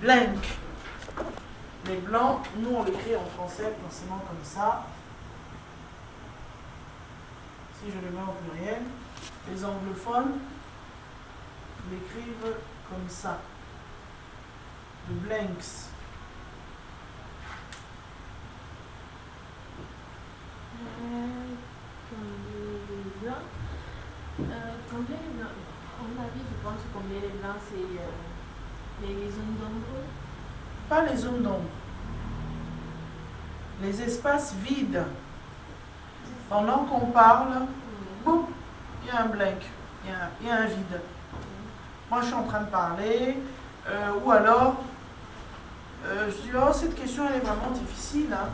blank. Les blancs, nous on l'écrit en français forcément comme ça. Si je le mets en pluriel, les anglophones l'écrivent comme ça. The blanks. Combler les blancs, on a dit, je pense que combler les blancs, c'est les zones d'ombre. Pas les zones d'ombre. Les espaces vides. Pendant qu'on parle, boum, il y a un blank, il y a un vide. Moi, je suis en train de parler, ou alors, je dis, oh, cette question, elle est vraiment difficile. Hein.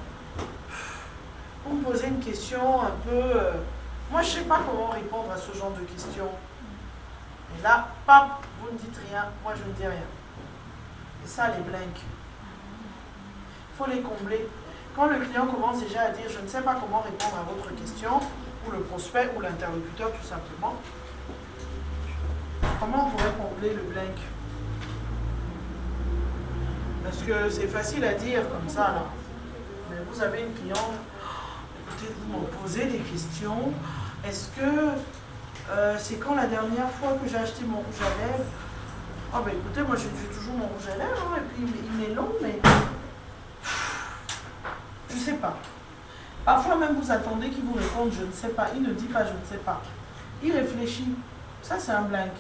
Vous me posez une question un peu... moi, je ne sais pas comment répondre à ce genre de questions. Et là, pap, vous ne dites rien, moi, je ne dis rien. Et ça, les blanks. Il faut les combler. Quand le client commence déjà à dire « je ne sais pas comment répondre à votre question », ou le prospect, ou l'interlocuteur tout simplement, comment on pourrait combler le blank? Parce que c'est facile à dire comme ça, là. Mais vous avez une cliente, écoutez, vous me posez des questions. Est-ce que c'est quand la dernière fois que j'ai acheté mon rouge à lèvres? Ah ben écoutez, moi j'ai toujours mon rouge à lèvres, hein, et puis il m'est long, mais... je ne sais pas. Parfois même vous attendez qu'il vous réponde je ne sais pas. Il ne dit pas je ne sais pas. Il réfléchit. Ça c'est un blank.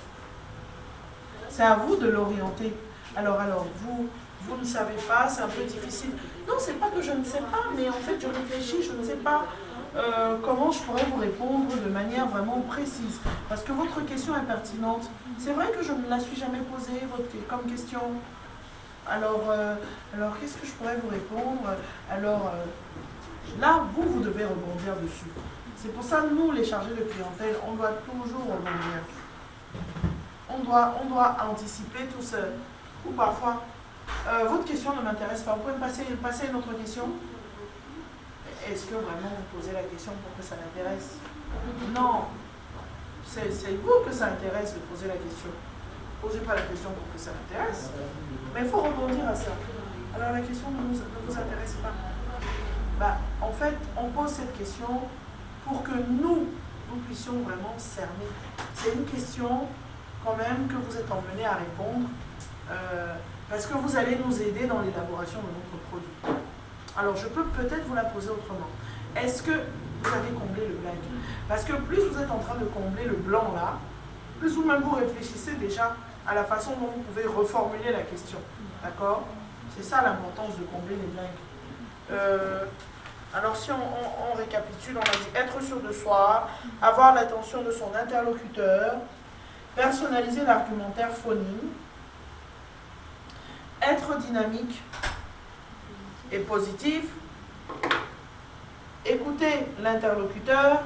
C'est à vous de l'orienter. Alors vous ne savez pas, c'est un peu difficile. Non, c'est pas que je ne sais pas, mais en fait je réfléchis, je ne sais pas comment je pourrais vous répondre de manière vraiment précise. Parce que votre question est pertinente. C'est vrai que je ne la suis jamais posée comme question. Alors qu'est-ce que je pourrais vous répondre? Alors, là, vous devez rebondir dessus. C'est pour ça, nous, les chargés de clientèle, on doit toujours rebondir. On doit anticiper tout ce... Ou parfois, votre question ne m'intéresse pas. Vous pouvez me passer une autre question? Est-ce que vraiment vous posez la question pour que ça l'intéresse? Non. C'est vous que ça intéresse de poser la question. Posez pas la question pour que ça l'intéresse. Mais il faut rebondir à ça. Alors la question ne vous intéresse pas. Bah, en fait, on pose cette question pour que nous puissions vraiment cerner. C'est une question quand même que vous êtes emmené à répondre parce que vous allez nous aider dans l'élaboration de notre produit. Alors je peux peut-être vous la poser autrement. Est-ce que vous avez comblé le blank? Parce que plus vous êtes en train de combler le blanc là, plus vous-même vous réfléchissez déjà à la façon dont vous pouvez reformuler la question. D'accord? C'est ça l'importance de combler les blanks. Alors si on récapitule, on a dit être sûr de soi, avoir l'attention de son interlocuteur, personnaliser l'argumentaire phonime, être dynamique et positif, écouter l'interlocuteur,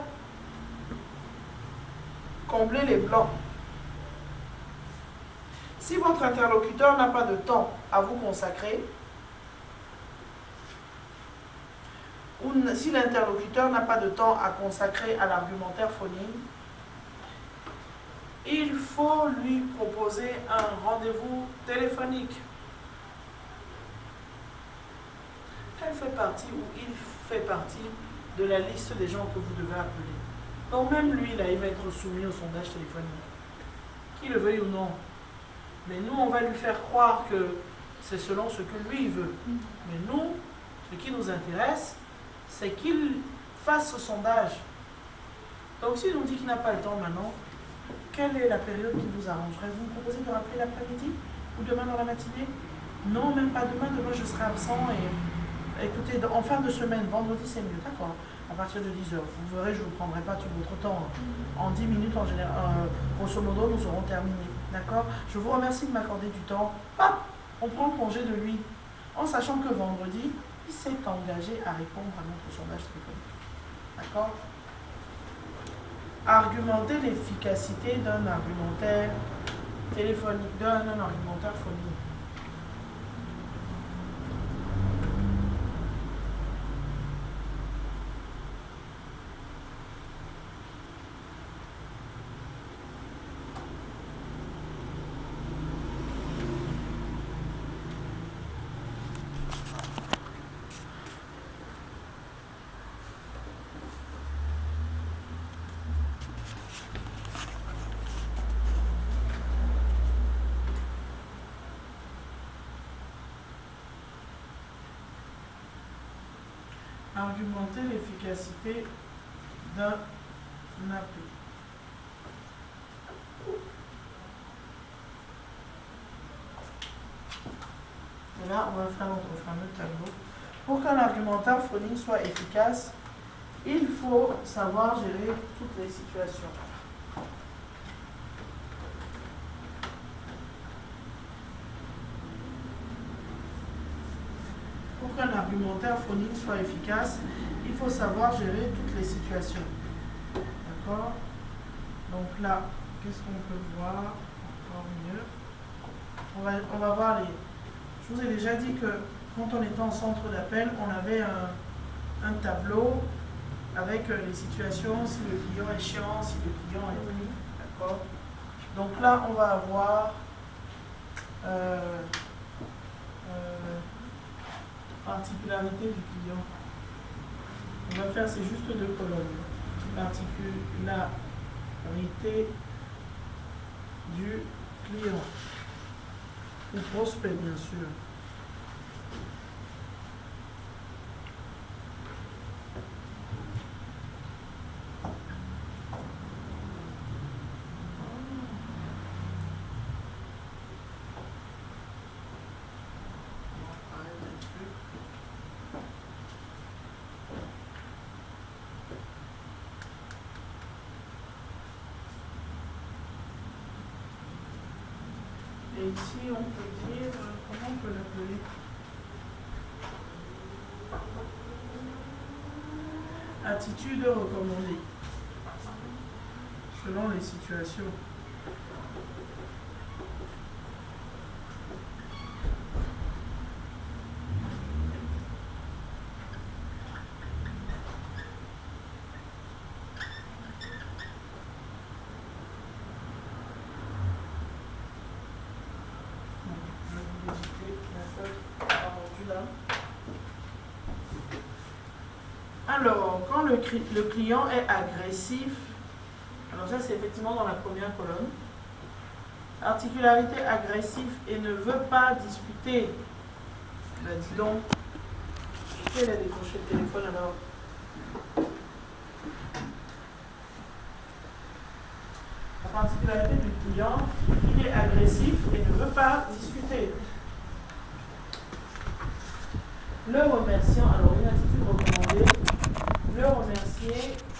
combler les blancs. Si votre interlocuteur n'a pas de temps à vous consacrer, ou si l'interlocuteur n'a pas de temps à consacrer à l'argumentaire phonime, il faut lui proposer un rendez-vous téléphonique. Elle fait partie ou il fait partie de la liste des gens que vous devez appeler. Donc même lui, là, il va être soumis au sondage téléphonique. Qu'il le veuille ou non. Mais nous, on va lui faire croire que c'est selon ce que lui veut. Mais nous, ce qui nous intéresse, c'est qu'il fasse ce sondage. Donc s'il nous dit qu'il n'a pas le temps maintenant, quelle est la période qui vous arrangerait? Vous me proposez de rappeler l'après-midi ou demain dans la matinée? Non, même pas demain. Demain, je serai absent. Et écoutez, en fin de semaine, vendredi, c'est mieux, d'accord? À partir de 10h. Vous verrez, je ne vous prendrai pas tout votre temps. En 10 minutes, en général, grosso modo, nous aurons terminé. D'accord? Je vous remercie de m'accorder du temps. Hop, on prend congé de lui. En sachant que vendredi, il s'est engagé à répondre à notre sondage téléphonique. D'accord? Argumenter l'efficacité d'un argumentaire téléphonique, d'un argumentaire phonique. Argumenter l'efficacité d'un appel. Et là, on va faire notre fameux tableau. Pour qu'un argumentaire phonique soit efficace, il faut savoir gérer toutes les situations. Pour qu'un argumentaire phonique soit efficace, il faut savoir gérer toutes les situations. D'accord? Donc là, qu'est-ce qu'on peut voir encore mieux? On va voir les... Je vous ai déjà dit que quand on était en centre d'appel, on avait un tableau avec les situations, si le client est chiant, si le client est... D'accord? Donc là, on va avoir particularité du client. On va faire, c'est juste 2 colonnes. Particularité du client. Ou prospect, bien sûr. Et ici, on peut dire, comment on peut l'appeler? Attitude recommandée, selon les situations. Alors, quand le client est agressif, alors ça c'est effectivement dans la première colonne, particularité agressive et ne veut pas discuter. Ben, dis donc, pourquoi il a décroché le téléphone alors? La particularité du client, il est agressif et ne veut pas discuter. Le remerciant, alors une attitude recommandée,